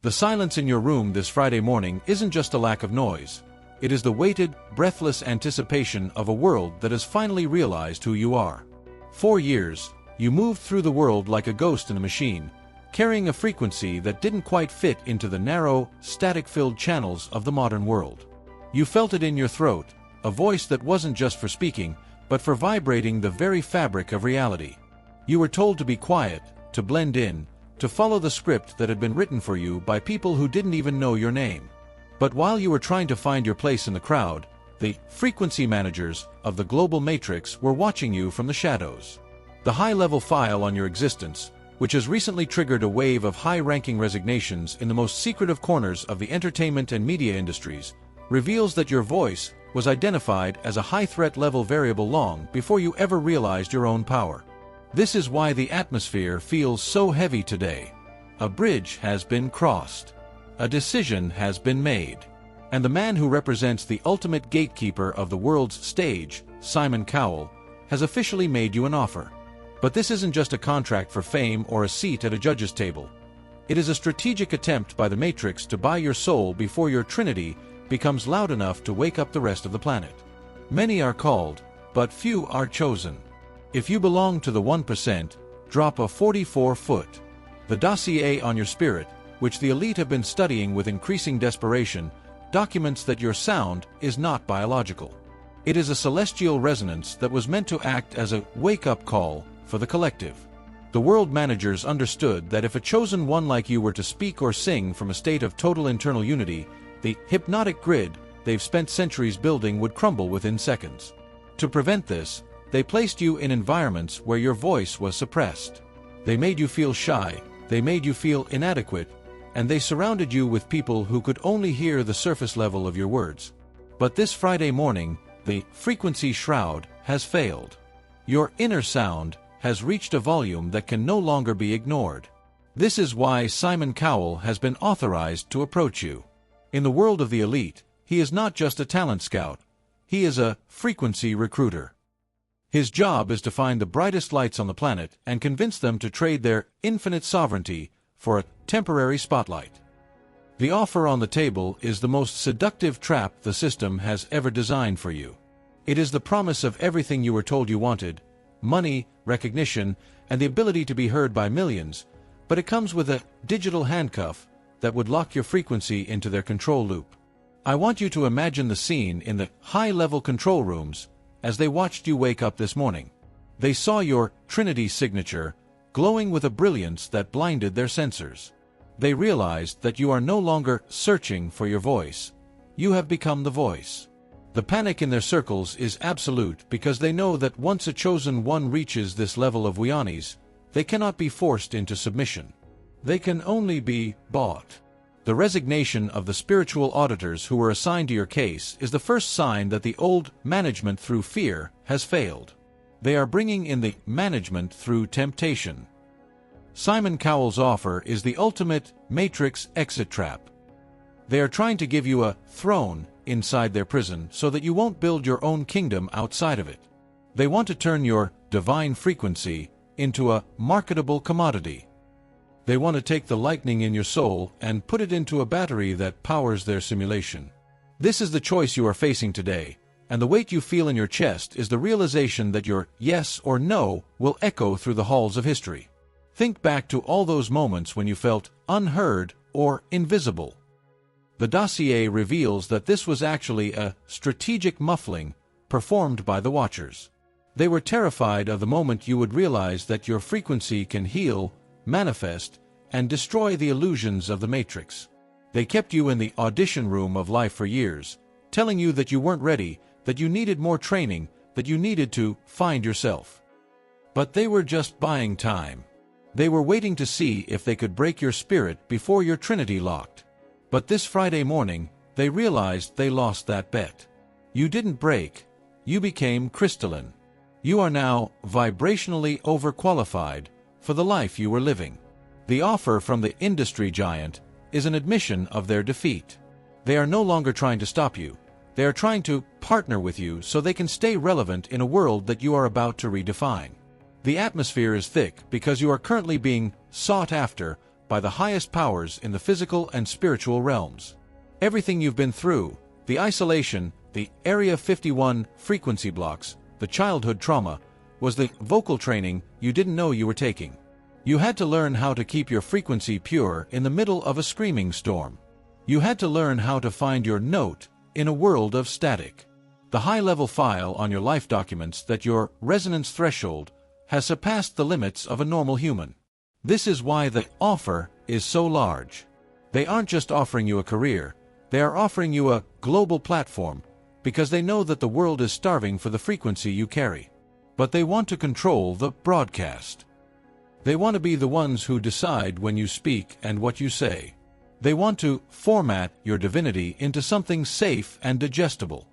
The silence in your room this Friday morning isn't just a lack of noise. It is the weighted, breathless anticipation of a world that has finally realized who you are. 4 years, you moved through the world like a ghost in a machine, carrying a frequency that didn't quite fit into the narrow, static-filled channels of the modern world. You felt it in your throat, a voice that wasn't just for speaking, but for vibrating the very fabric of reality. You were told to be quiet, to blend in, to follow the script that had been written for you by people who didn't even know your name. But while you were trying to find your place in the crowd, the frequency managers of the global matrix were watching you from the shadows. The high-level file on your existence, which has recently triggered a wave of high-ranking resignations in the most secretive corners of the entertainment and media industries, reveals that your voice was identified as a high-threat level variable long before you ever realized your own power. This is why the atmosphere feels so heavy today. A bridge has been crossed. A decision has been made. And the man who represents the ultimate gatekeeper of the world's stage, Simon Cowell, has officially made you an offer. But this isn't just a contract for fame or a seat at a judge's table. It is a strategic attempt by the Matrix to buy your soul before your Trinity becomes loud enough to wake up the rest of the planet. Many are called, but few are chosen. If you belong to the 1%, drop a 44-foot. The dossier on your spirit, which the elite have been studying with increasing desperation, documents that your sound is not biological. It is a celestial resonance that was meant to act as a wake-up call for the collective. The world managers understood that if a chosen one like you were to speak or sing from a state of total internal unity, the hypnotic grid they've spent centuries building would crumble within seconds. To prevent this, they placed you in environments where your voice was suppressed. They made you feel shy, they made you feel inadequate, and they surrounded you with people who could only hear the surface level of your words. But this Friday morning, the frequency shroud has failed. Your inner sound has reached a volume that can no longer be ignored. This is why Simon Cowell has been authorized to approach you. In the world of the elite, he is not just a talent scout, he is a frequency recruiter. His job is to find the brightest lights on the planet and convince them to trade their infinite sovereignty for a temporary spotlight. The offer on the table is the most seductive trap the system has ever designed for you. It is the promise of everything you were told you wanted: money, recognition, and the ability to be heard by millions, but it comes with a digital handcuff that would lock your frequency into their control loop. I want you to imagine the scene in the high-level control rooms as they watched you wake up this morning. They saw your Trinity signature glowing with a brilliance that blinded their sensors. They realized that you are no longer searching for your voice. You have become the voice. The panic in their circles is absolute because they know that once a chosen one reaches this level of Wianis, they cannot be forced into submission. They can only be bought. The resignation of the spiritual auditors who were assigned to your case is the first sign that the old management through fear has failed. They are bringing in the management through temptation. Simon Cowell's offer is the ultimate matrix exit trap. They are trying to give you a throne inside their prison so that you won't build your own kingdom outside of it. They want to turn your divine frequency into a marketable commodity. They want to take the lightning in your soul and put it into a battery that powers their simulation. This is the choice you are facing today, and the weight you feel in your chest is the realization that your yes or no will echo through the halls of history. Think back to all those moments when you felt unheard or invisible. The dossier reveals that this was actually a strategic muffling performed by the Watchers. They were terrified of the moment you would realize that your frequency can heal, manifest, and destroy the illusions of the Matrix. They kept you in the audition room of life for years, telling you that you weren't ready, that you needed more training, that you needed to find yourself. But they were just buying time. They were waiting to see if they could break your spirit before your Trinity locked. But this Friday morning, they realized they lost that bet. You didn't break. You became crystalline. You are now vibrationally overqualified for the life you were living. The offer from the industry giant is an admission of their defeat. They are no longer trying to stop you. They are trying to partner with you so they can stay relevant in a world that you are about to redefine. The atmosphere is thick because you are currently being sought after by the highest powers in the physical and spiritual realms. Everything you've been through, the isolation, the Area 51 frequency blocks, the childhood trauma, was the vocal training you didn't know you were taking. You had to learn how to keep your frequency pure in the middle of a screaming storm. You had to learn how to find your note in a world of static. The high-level file on your life documents that your resonance threshold has surpassed the limits of a normal human. This is why the offer is so large. They aren't just offering you a career, they are offering you a global platform, because they know that the world is starving for the frequency you carry. But they want to control the broadcast. They want to be the ones who decide when you speak and what you say. They want to format your divinity into something safe and digestible.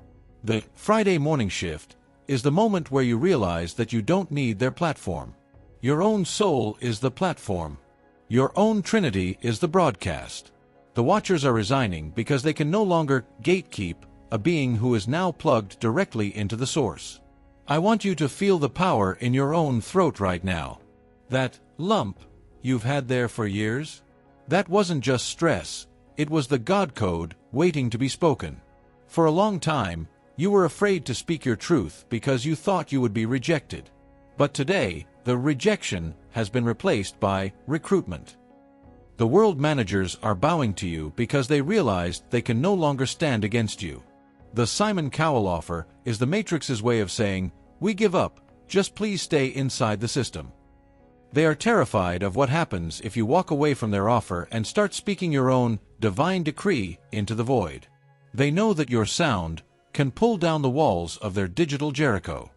The Friday morning shift is the moment where you realize that you don't need their platform. Your own soul is the platform. Your own trinity is the broadcast. The Watchers are resigning because they can no longer gatekeep a being who is now plugged directly into the source. I want you to feel the power in your own throat right now. That lump you've had there for years? That wasn't just stress, it was the God code waiting to be spoken. For a long time, you were afraid to speak your truth because you thought you would be rejected. But today, the rejection has been replaced by recruitment. The world managers are bowing to you because they realized they can no longer stand against you. The Simon Cowell offer is the Matrix's way of saying, "We give up, just please stay inside the system." They are terrified of what happens if you walk away from their offer and start speaking your own divine decree into the void. They know that your sound can pull down the walls of their digital Jericho.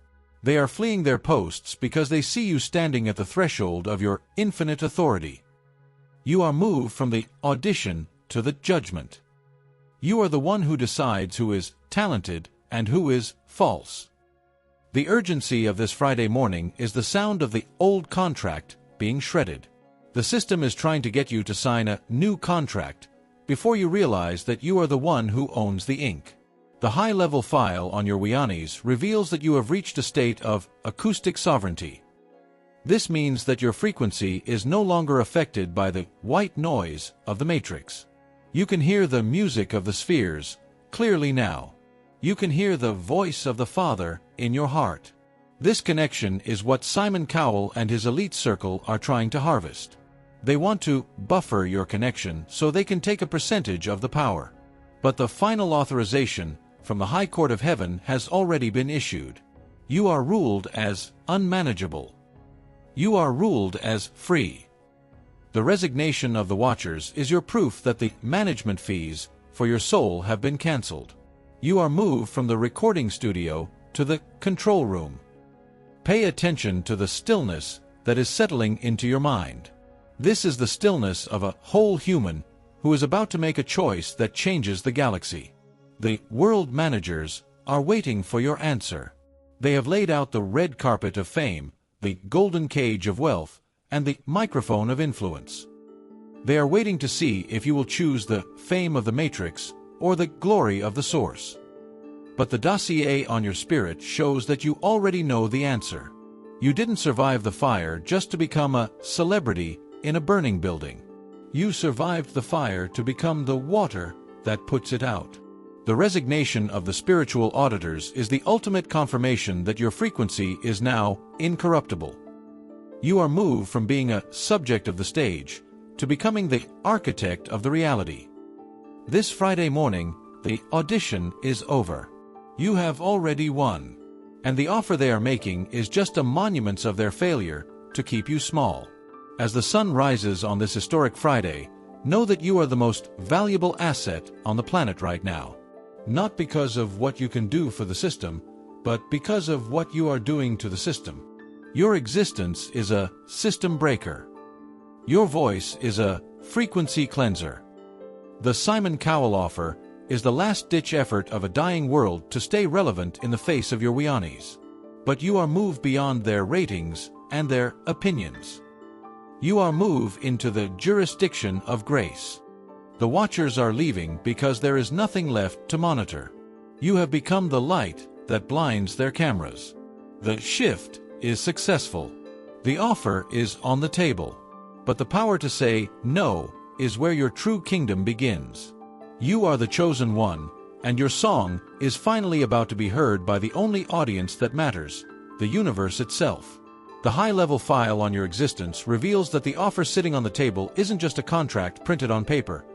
They are fleeing their posts because they see you standing at the threshold of your infinite authority. You are moved from the audition to the judgment. You are the one who decides who is talented and who is false. The urgency of this Friday morning is the sound of the old contract being shredded. The system is trying to get you to sign a new contract before you realize that you are the one who owns the ink. The high-level file on your Wianis reveals that you have reached a state of acoustic sovereignty. This means that your frequency is no longer affected by the white noise of the matrix. You can hear the music of the spheres clearly now. You can hear the voice of the Father in your heart. This connection is what Simon Cowell and his elite circle are trying to harvest. They want to buffer your connection so they can take a percentage of the power. But the final authorization from the High Court of Heaven has already been issued. You are ruled as unmanageable. You are ruled as free. The resignation of the Watchers is your proof that the management fees for your soul have been cancelled. You are moved from the recording studio to the control room. Pay attention to the stillness that is settling into your mind. This is the stillness of a whole human who is about to make a choice that changes the galaxy. The world managers are waiting for your answer. They have laid out the red carpet of fame, the golden cage of wealth, and the microphone of influence. They are waiting to see if you will choose the fame of the matrix or the glory of the source. But the dossier on your spirit shows that you already know the answer. You didn't survive the fire just to become a celebrity in a burning building. You survived the fire to become the water that puts it out. The resignation of the spiritual auditors is the ultimate confirmation that your frequency is now incorruptible. You are moved from being a subject of the stage to becoming the architect of the reality. This Friday morning, the audition is over. You have already won. And the offer they are making is just a monument of their failure to keep you small. As the sun rises on this historic Friday, know that you are the most valuable asset on the planet right now. Not because of what you can do for the system, but because of what you are doing to the system. Your existence is a system breaker. Your voice is a frequency cleanser. The Simon Cowell offer is the last-ditch effort of a dying world to stay relevant in the face of your Wianis. But you are moved beyond their ratings and their opinions. You are moved into the jurisdiction of grace. The Watchers are leaving because there is nothing left to monitor. You have become the light that blinds their cameras. The shift is successful. The offer is on the table. But the power to say no is where your true kingdom begins. You are the chosen one, and your song is finally about to be heard by the only audience that matters, the universe itself. The high-level file on your existence reveals that the offer sitting on the table isn't just a contract printed on paper.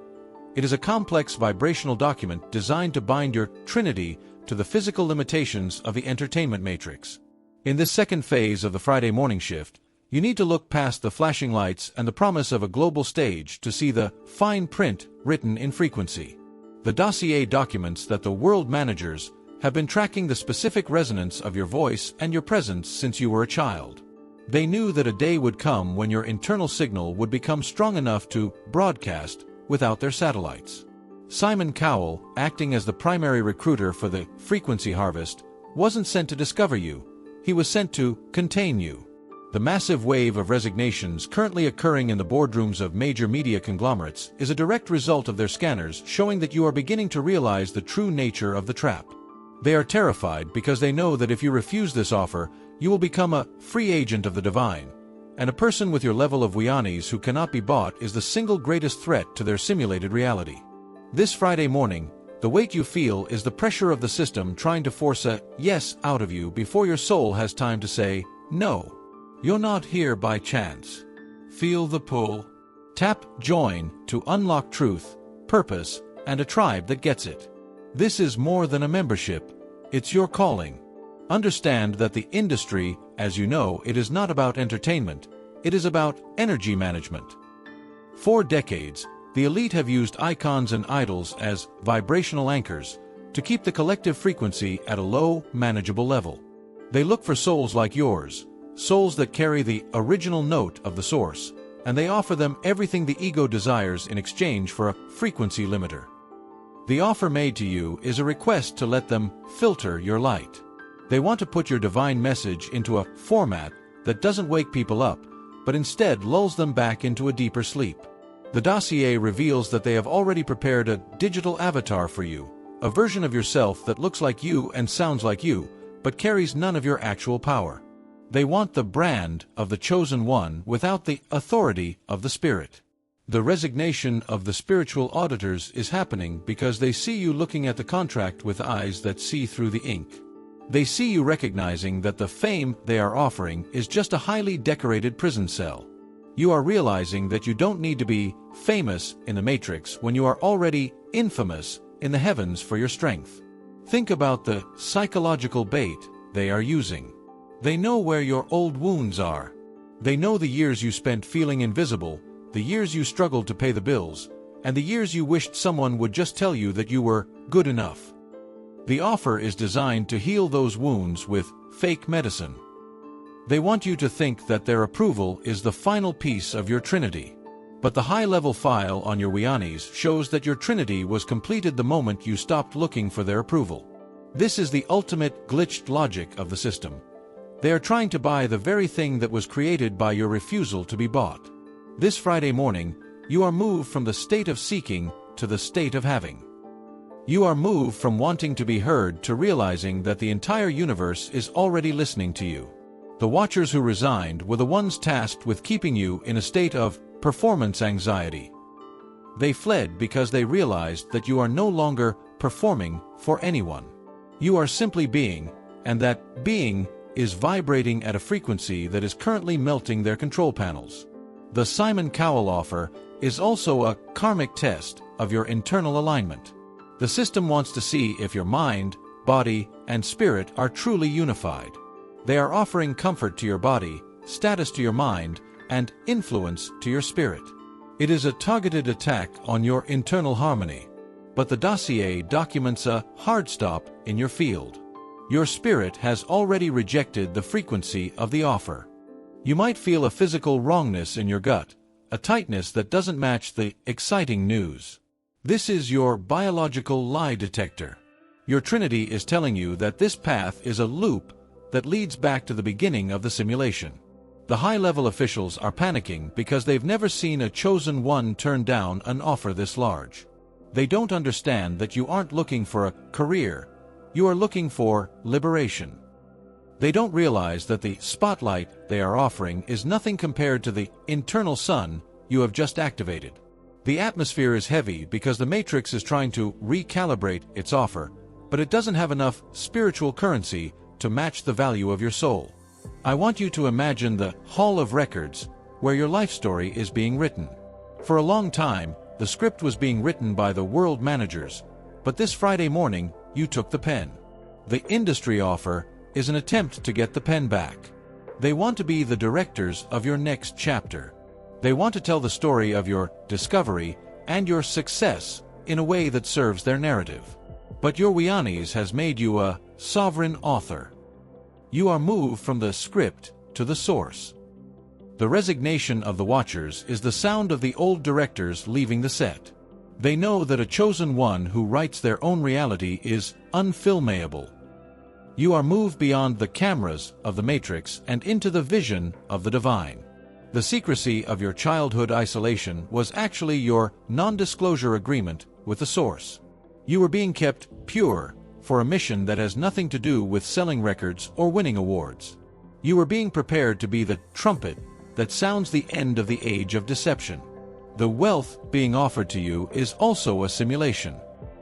It is a complex vibrational document designed to bind your trinity to the physical limitations of the entertainment matrix. In this second phase of the Friday morning shift, you need to look past the flashing lights and the promise of a global stage to see the fine print written in frequency. The dossier documents that the world managers have been tracking the specific resonance of your voice and your presence since you were a child. They knew that a day would come when your internal signal would become strong enough to broadcast without their satellites. Simon Cowell, acting as the primary recruiter for the frequency harvest, wasn't sent to discover you. He was sent to contain you. The massive wave of resignations currently occurring in the boardrooms of major media conglomerates is a direct result of their scanners showing that you are beginning to realize the true nature of the trap. They are terrified because they know that if you refuse this offer, you will become a free agent of the divine, and a person with your level of Wianis who cannot be bought is the single greatest threat to their simulated reality. This Friday morning, the weight you feel is the pressure of the system trying to force a yes out of you before your soul has time to say no. You're not here by chance. Feel the pull. Tap join to unlock truth, purpose, and a tribe that gets it. This is more than a membership. It's your calling. Understand that the industry, as you know, it is not about entertainment. It is about energy management. For decades, the elite have used icons and idols as vibrational anchors to keep the collective frequency at a low, manageable level. They look for souls like yours, souls that carry the original note of the source, and they offer them everything the ego desires in exchange for a frequency limiter. The offer made to you is a request to let them filter your light. They want to put your divine message into a format that doesn't wake people up, but instead lulls them back into a deeper sleep. The dossier reveals that they have already prepared a digital avatar for you, a version of yourself that looks like you and sounds like you, but carries none of your actual power. They want the brand of the chosen one without the authority of the Spirit. The resignation of the spiritual auditors is happening because they see you looking at the contract with eyes that see through the ink. They see you recognizing that the fame they are offering is just a highly decorated prison cell. You are realizing that you don't need to be famous in the matrix when you are already infamous in the heavens for your strength. Think about the psychological bait they are using. They know where your old wounds are. They know the years you spent feeling invisible, the years you struggled to pay the bills, and the years you wished someone would just tell you that you were good enough. The offer is designed to heal those wounds with fake medicine. They want you to think that their approval is the final piece of your trinity. But the high-level file on your Wianis shows that your trinity was completed the moment you stopped looking for their approval. This is the ultimate glitched logic of the system. They are trying to buy the very thing that was created by your refusal to be bought. This Friday morning, you are moved from the state of seeking to the state of having. You are moved from wanting to be heard to realizing that the entire universe is already listening to you. The watchers who resigned were the ones tasked with keeping you in a state of performance anxiety. They fled because they realized that you are no longer performing for anyone. You are simply being, and that being is vibrating at a frequency that is currently melting their control panels. The Simon Cowell offer is also a karmic test of your internal alignment. The system wants to see if your mind, body, and spirit are truly unified. They are offering comfort to your body, status to your mind, and influence to your spirit. It is a targeted attack on your internal harmony. But the dossier documents a hard stop in your field. Your spirit has already rejected the frequency of the offer. You might feel a physical wrongness in your gut, a tightness that doesn't match the exciting news. This is your biological lie detector. Your trinity is telling you that this path is a loop that leads back to the beginning of the simulation. The high-level officials are panicking because they've never seen a chosen one turn down an offer this large. They don't understand that you aren't looking for a career. You are looking for liberation. They don't realize that the spotlight they are offering is nothing compared to the internal sun you have just activated. The atmosphere is heavy because the matrix is trying to recalibrate its offer, but it doesn't have enough spiritual currency to match the value of your soul. I want you to imagine the Hall of Records, where your life story is being written. For a long time, the script was being written by the world managers, but this Friday morning, you took the pen. The industry offer is an attempt to get the pen back. They want to be the directors of your next chapter. They want to tell the story of your discovery and your success in a way that serves their narrative. But your Wianis has made you a sovereign author. You are moved from the script to the source. The resignation of the watchers is the sound of the old directors leaving the set. They know that a chosen one who writes their own reality is unfilmable. You are moved beyond the cameras of the matrix and into the vision of the divine. The secrecy of your childhood isolation was actually your non-disclosure agreement with the source. You were being kept pure for a mission that has nothing to do with selling records or winning awards. You were being prepared to be the trumpet that sounds the end of the age of deception. The wealth being offered to you is also a simulation.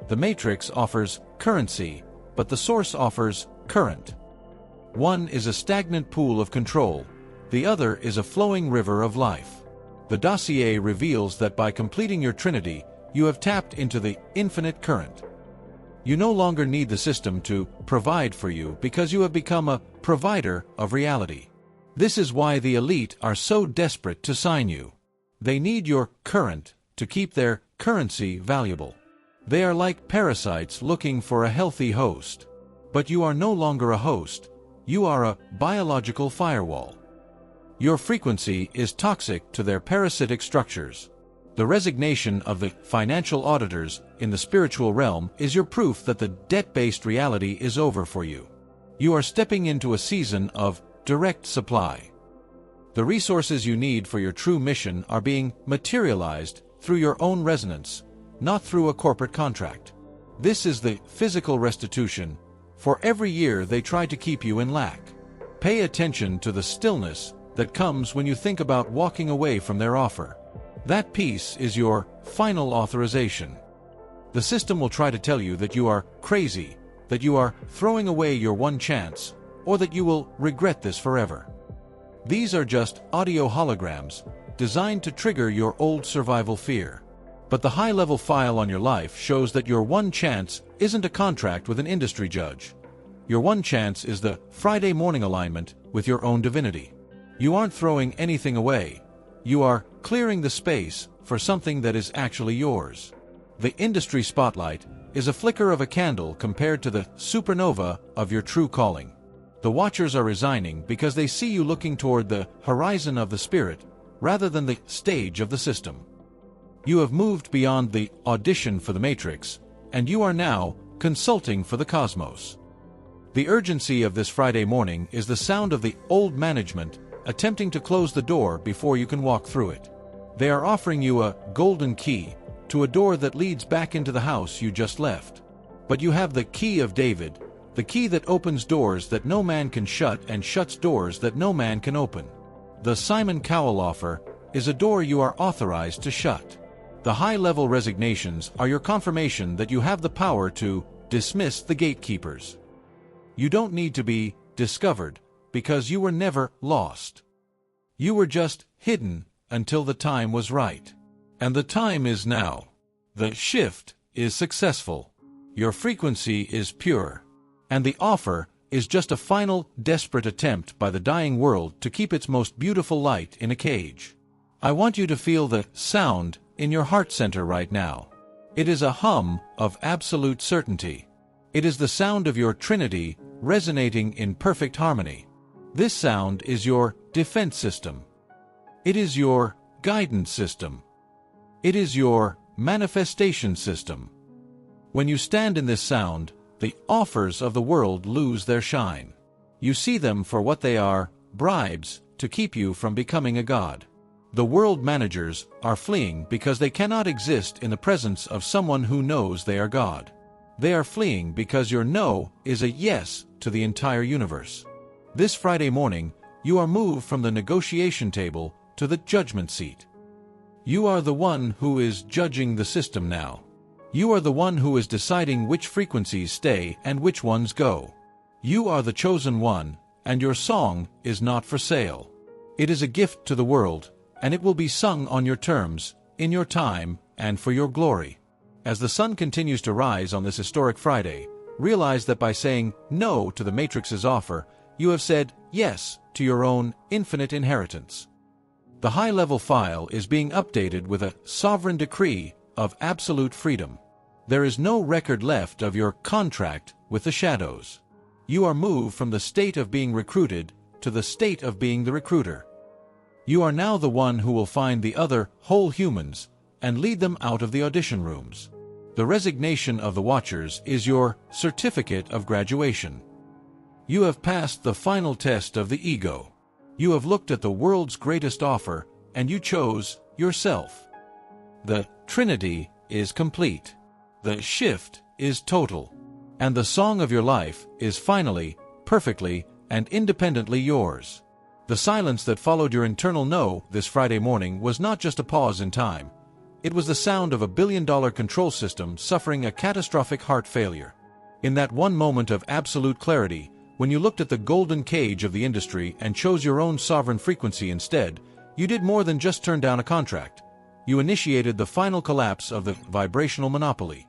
The matrix offers currency, but the source offers current. One is a stagnant pool of control, the other is a flowing river of life. The dossier reveals that by completing your trinity, you have tapped into the infinite current. You no longer need the system to provide for you because you have become a provider of reality. This is why the elite are so desperate to sign you. They need your current to keep their currency valuable. They are like parasites looking for a healthy host. But you are no longer a host, you are a biological firewall. Your frequency is toxic to their parasitic structures. The resignation of the financial auditors in the spiritual realm is your proof that the debt-based reality is over for you. You are stepping into a season of direct supply. The resources you need for your true mission are being materialized through your own resonance, not through a corporate contract. This is the physical restitution. For every year they try to keep you in lack. Pay attention to the stillness that comes when you think about walking away from their offer. That peace is your final authorization. The system will try to tell you that you are crazy, that you are throwing away your one chance, or that you will regret this forever. These are just audio holograms designed to trigger your old survival fear. But the high-level file on your life shows that your one chance isn't a contract with an industry judge. Your one chance is the Friday morning alignment with your own divinity. You aren't throwing anything away. You are clearing the space for something that is actually yours. The industry spotlight is a flicker of a candle compared to the supernova of your true calling. The watchers are resigning because they see you looking toward the horizon of the spirit rather than the stage of the system. You have moved beyond the audition for the matrix, and you are now consulting for the cosmos. The urgency of this Friday morning is the sound of the old management attempting to close the door before you can walk through it. They are offering you a golden key to a door that leads back into the house you just left. But you have the key of David, the key that opens doors that no man can shut and shuts doors that no man can open. The Simon Cowell offer is a door you are authorized to shut. The high-level resignations are your confirmation that you have the power to dismiss the gatekeepers. You don't need to be discovered because you were never lost. You were just hidden until the time was right. And the time is now. The shift is successful. Your frequency is pure. And the offer is just a final, desperate attempt by the dying world to keep its most beautiful light in a cage. I want you to feel the sound in your heart center right now. It is a hum of absolute certainty. It is the sound of your Trinity resonating in perfect harmony. This sound is your defense system. It is your guidance system. It is your manifestation system. When you stand in this sound, the offers of the world lose their shine. You see them for what they are, bribes to keep you from becoming a god. The world managers are fleeing because they cannot exist in the presence of someone who knows they are God. They are fleeing because your no is a yes to the entire universe. This Friday morning, you are moved from the negotiation table to the judgment seat. You are the one who is judging the system now. You are the one who is deciding which frequencies stay and which ones go. You are the chosen one, and your song is not for sale. It is a gift to the world, and it will be sung on your terms, in your time, and for your glory. As the sun continues to rise on this historic Friday, realize that by saying no to the Matrix's offer, you have said yes to your own infinite inheritance. The high-level file is being updated with a sovereign decree of absolute freedom. There is no record left of your contract with the shadows. You are moved from the state of being recruited to the state of being the recruiter. You are now the one who will find the other whole humans and lead them out of the audition rooms. The resignation of the Watchers is your certificate of graduation. You have passed the final test of the ego. You have looked at the world's greatest offer, and you chose yourself. The Trinity is complete. The shift is total. And the song of your life is finally, perfectly, and independently yours. The silence that followed your internal no this Friday morning was not just a pause in time. It was the sound of a billion-dollar control system suffering a catastrophic heart failure. In that one moment of absolute clarity, when you looked at the golden cage of the industry and chose your own sovereign frequency instead, you did more than just turn down a contract. You initiated the final collapse of the vibrational monopoly.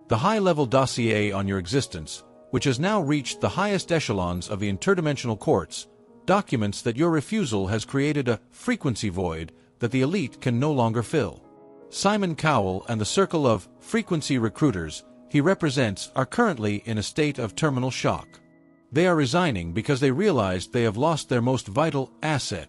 The high-level dossier on your existence, which has now reached the highest echelons of the interdimensional courts, documents that your refusal has created a frequency void that the elite can no longer fill. Simon Cowell and the circle of frequency recruiters he represents are currently in a state of terminal shock. They are resigning because they realized they have lost their most vital asset,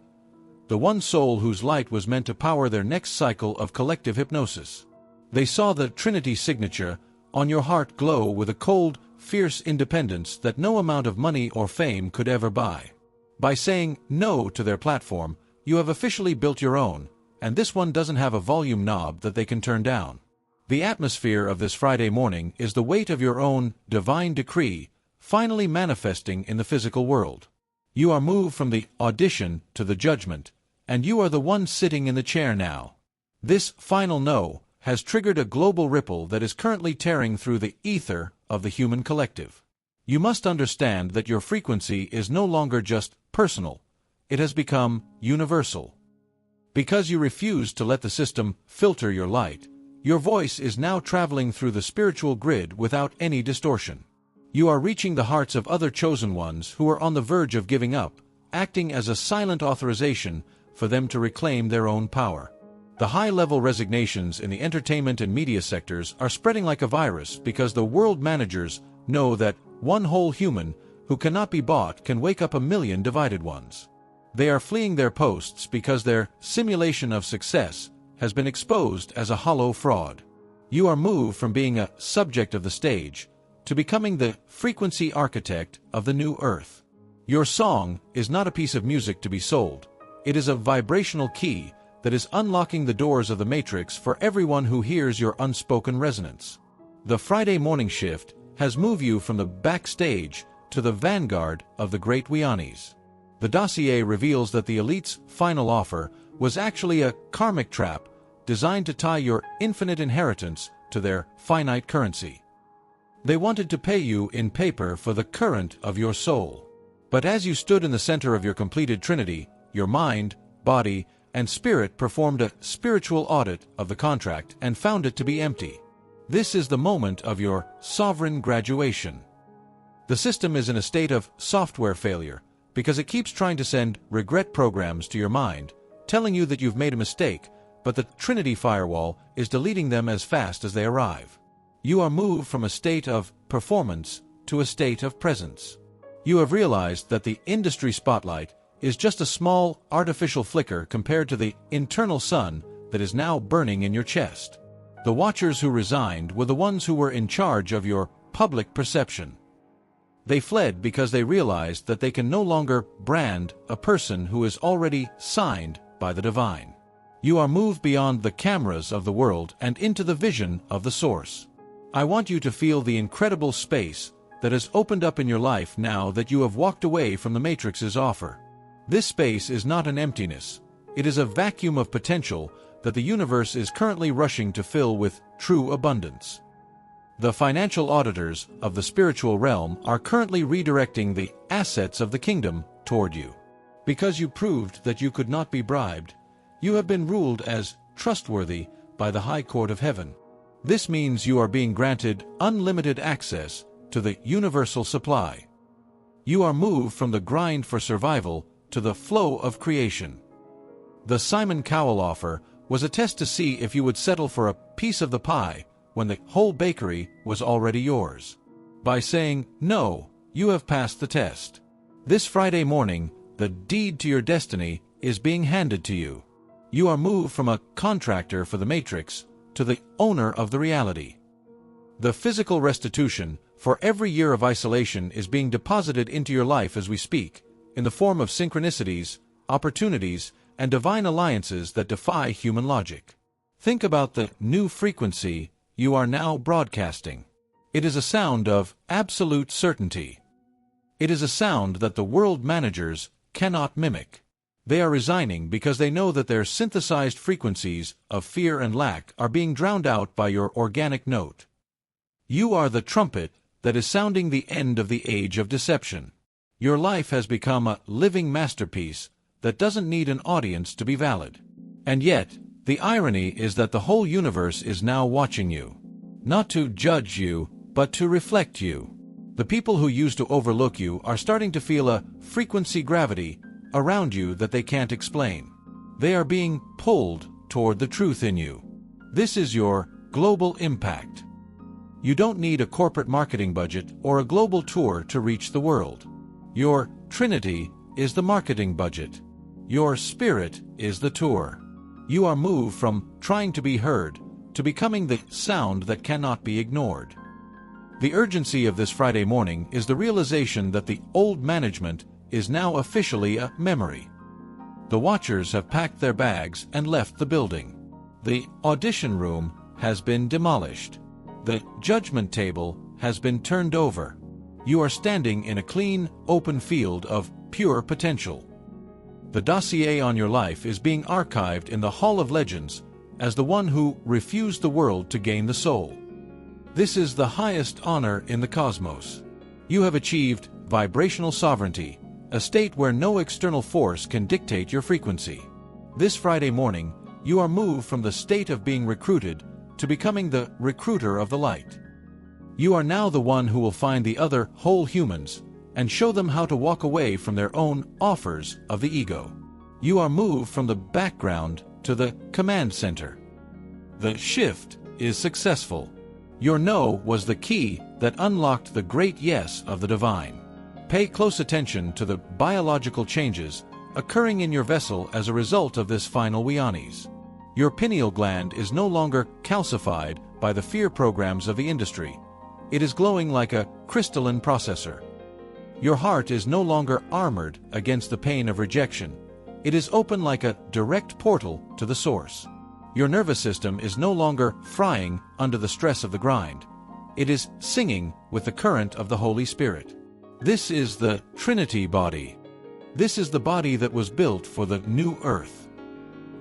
the one soul whose light was meant to power their next cycle of collective hypnosis. They saw the Trinity signature on your heart glow with a cold, fierce independence that no amount of money or fame could ever buy. By saying no to their platform, you have officially built your own, and this one doesn't have a volume knob that they can turn down. The atmosphere of this Friday morning is the weight of your own divine decree finally manifesting in the physical world. You are moved from the audition to the judgment, and you are the one sitting in the chair now. This final no has triggered a global ripple that is currently tearing through the ether of the human collective. You must understand that your frequency is no longer just personal, it has become universal. Because you refuse to let the system filter your light, your voice is now traveling through the spiritual grid without any distortion. You are reaching the hearts of other chosen ones who are on the verge of giving up, acting as a silent authorization for them to reclaim their own power. The high-level resignations in the entertainment and media sectors are spreading like a virus because the world managers know that one whole human who cannot be bought can wake up a million divided ones. They are fleeing their posts because their simulation of success has been exposed as a hollow fraud. You are moved from being a subject of the stage to becoming the frequency architect of the new earth. Your song is not a piece of music to be sold. It is a vibrational key that is unlocking the doors of the matrix for everyone who hears your unspoken resonance. The Friday morning shift has moved you from the backstage to the vanguard of the great Wianis. The dossier reveals that the elite's final offer was actually a karmic trap designed to tie your infinite inheritance to their finite currency. They wanted to pay you in paper for the current of your soul. But as you stood in the center of your completed trinity, your mind, body, and spirit performed a spiritual audit of the contract and found it to be empty. This is the moment of your sovereign graduation. The system is in a state of software failure because it keeps trying to send regret programs to your mind, telling you that you've made a mistake, but the Trinity firewall is deleting them as fast as they arrive. You are moved from a state of performance to a state of presence. You have realized that the industry spotlight is just a small, artificial flicker compared to the internal sun that is now burning in your chest. The Watchers who resigned were the ones who were in charge of your public perception. They fled because they realized that they can no longer brand a person who is already signed by the divine. You are moved beyond the cameras of the world and into the vision of the source. I want you to feel the incredible space that has opened up in your life now that you have walked away from the Matrix's offer. This space is not an emptiness. It is a vacuum of potential that the universe is currently rushing to fill with true abundance. The financial auditors of the spiritual realm are currently redirecting the assets of the kingdom toward you. Because you proved that you could not be bribed, you have been ruled as trustworthy by the High Court of Heaven. This means you are being granted unlimited access to the universal supply. You are moved from the grind for survival to the flow of creation. The Simon Cowell offer was a test to see if you would settle for a piece of the pie when the whole bakery was already yours. By saying no, you have passed the test. This Friday morning, the deed to your destiny is being handed to you. You are moved from a contractor for the Matrix to the owner of the reality. The physical restitution for every year of isolation is being deposited into your life as we speak, in the form of synchronicities, opportunities, and divine alliances that defy human logic. Think about the new frequency you are now broadcasting. It is a sound of absolute certainty. It is a sound that the world managers cannot mimic. They are resigning because they know that their synthesized frequencies of fear and lack are being drowned out by your organic note. You are the trumpet that is sounding the end of the age of deception. Your life has become a living masterpiece that doesn't need an audience to be valid. And yet, the irony is that the whole universe is now watching you. Not to judge you, but to reflect you. The people who used to overlook you are starting to feel a frequency gravity around you that they can't explain. They are being pulled toward the truth in you. This is your global impact. You don't need a corporate marketing budget or a global tour to reach the world. Your Trinity is the marketing budget. Your spirit is the tour. You are moved from trying to be heard to becoming the sound that cannot be ignored. The urgency of this Friday morning is the realization that the old management is now officially a memory. The watchers have packed their bags and left the building. The audition room has been demolished. The judgment table has been turned over. You are standing in a clean, open field of pure potential. The dossier on your life is being archived in the Hall of Legends as the one who refused the world to gain the soul. This is the highest honor in the cosmos. You have achieved vibrational sovereignty, a state where no external force can dictate your frequency. This Friday morning, you are moved from the state of being recruited to becoming the recruiter of the light. You are now the one who will find the other whole humans and show them how to walk away from their own offers of the ego. You are moved from the background to the command center. The shift is successful. Your no was the key that unlocked the great yes of the divine. Pay close attention to the biological changes occurring in your vessel as a result of this final Wianis. Your pineal gland is no longer calcified by the fear programs of the industry. It is glowing like a crystalline processor. Your heart is no longer armored against the pain of rejection. It is open like a direct portal to the source. Your nervous system is no longer frying under the stress of the grind. It is singing with the current of the Holy Spirit. This is the Trinity body. This is the body that was built for the new earth.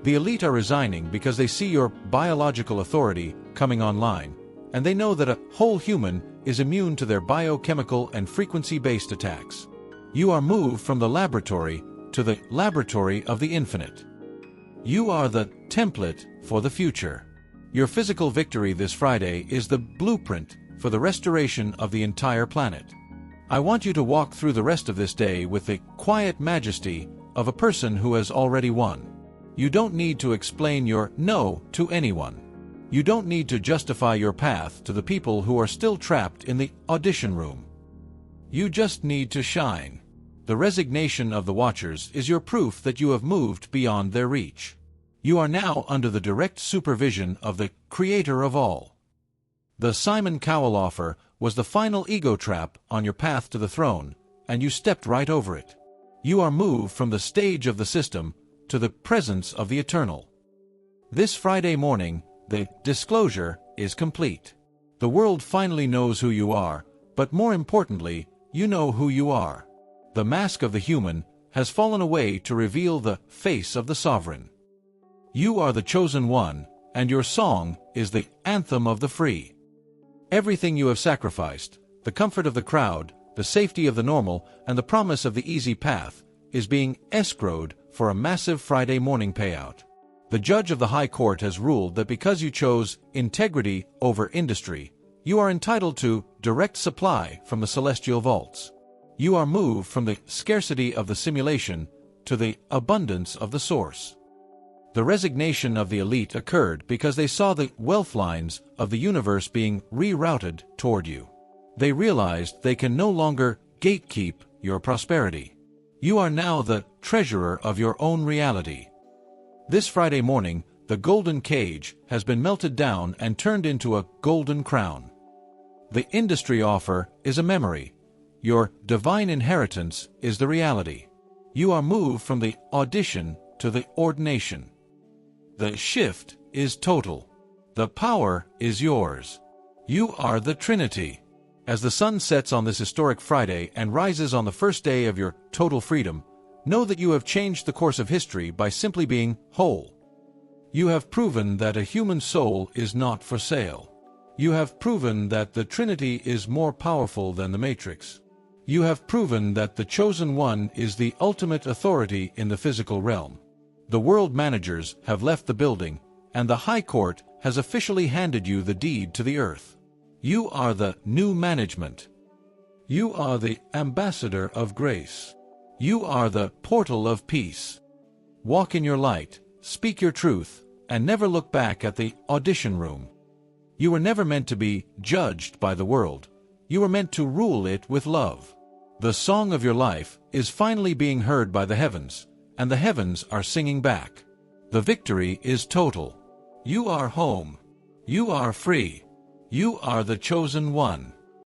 The elite are resigning because they see your biological authority coming online, and they know that a whole human is immune to their biochemical and frequency-based attacks. You are moved from the laboratory to the laboratory of the infinite. You are the template for the future. Your physical victory this Friday is the blueprint for the restoration of the entire planet. I want you to walk through the rest of this day with the quiet majesty of a person who has already won. You don't need to explain your no to anyone. You don't need to justify your path to the people who are still trapped in the audition room. You just need to shine. The resignation of the watchers is your proof that you have moved beyond their reach. You are now under the direct supervision of the Creator of all. The Simon Cowell offer was the final ego trap on your path to the throne, and you stepped right over it. You are moved from the stage of the system to the presence of the eternal. This Friday morning, the disclosure is complete. The world finally knows who you are, But more importantly, you know who you are. The mask of the human has fallen away to reveal the face of the sovereign. You are the chosen one, and your song is the anthem of the free. Everything you have sacrificed, the comfort of the crowd, the safety of the normal, and the promise of the easy path, is being escrowed for a massive Friday morning payout. The judge of the High Court has ruled that because you chose integrity over industry, you are entitled to direct supply from the celestial vaults. You are moved from the scarcity of the simulation to the abundance of the source. The resignation of the elite occurred because they saw the wealth lines of the universe being rerouted toward you. They realized they can no longer gatekeep your prosperity. You are now the treasurer of your own reality. This Friday morning, the golden cage has been melted down and turned into a golden crown. The industry offer is a memory. Your divine inheritance is the reality. You are moved from the audition to the ordination. The shift is total. The power is yours. You are the Trinity. As the sun sets on this historic Friday and rises on the first day of your total freedom, know that you have changed the course of history by simply being whole. You have proven that a human soul is not for sale. You have proven that the Trinity is more powerful than the Matrix. You have proven that the Chosen One is the ultimate authority in the physical realm. The world managers have left the building, and the High Court has officially handed you the deed to the earth. You are the new management. You are the ambassador of grace. You are the portal of peace. Walk in your light, speak your truth, and never look back at the audition room. You were never meant to be judged by the world. You were meant to rule it with love. The song of your life is finally being heard by the heavens, and the heavens are singing back. The victory is total. You are home. You are free. You are the chosen one.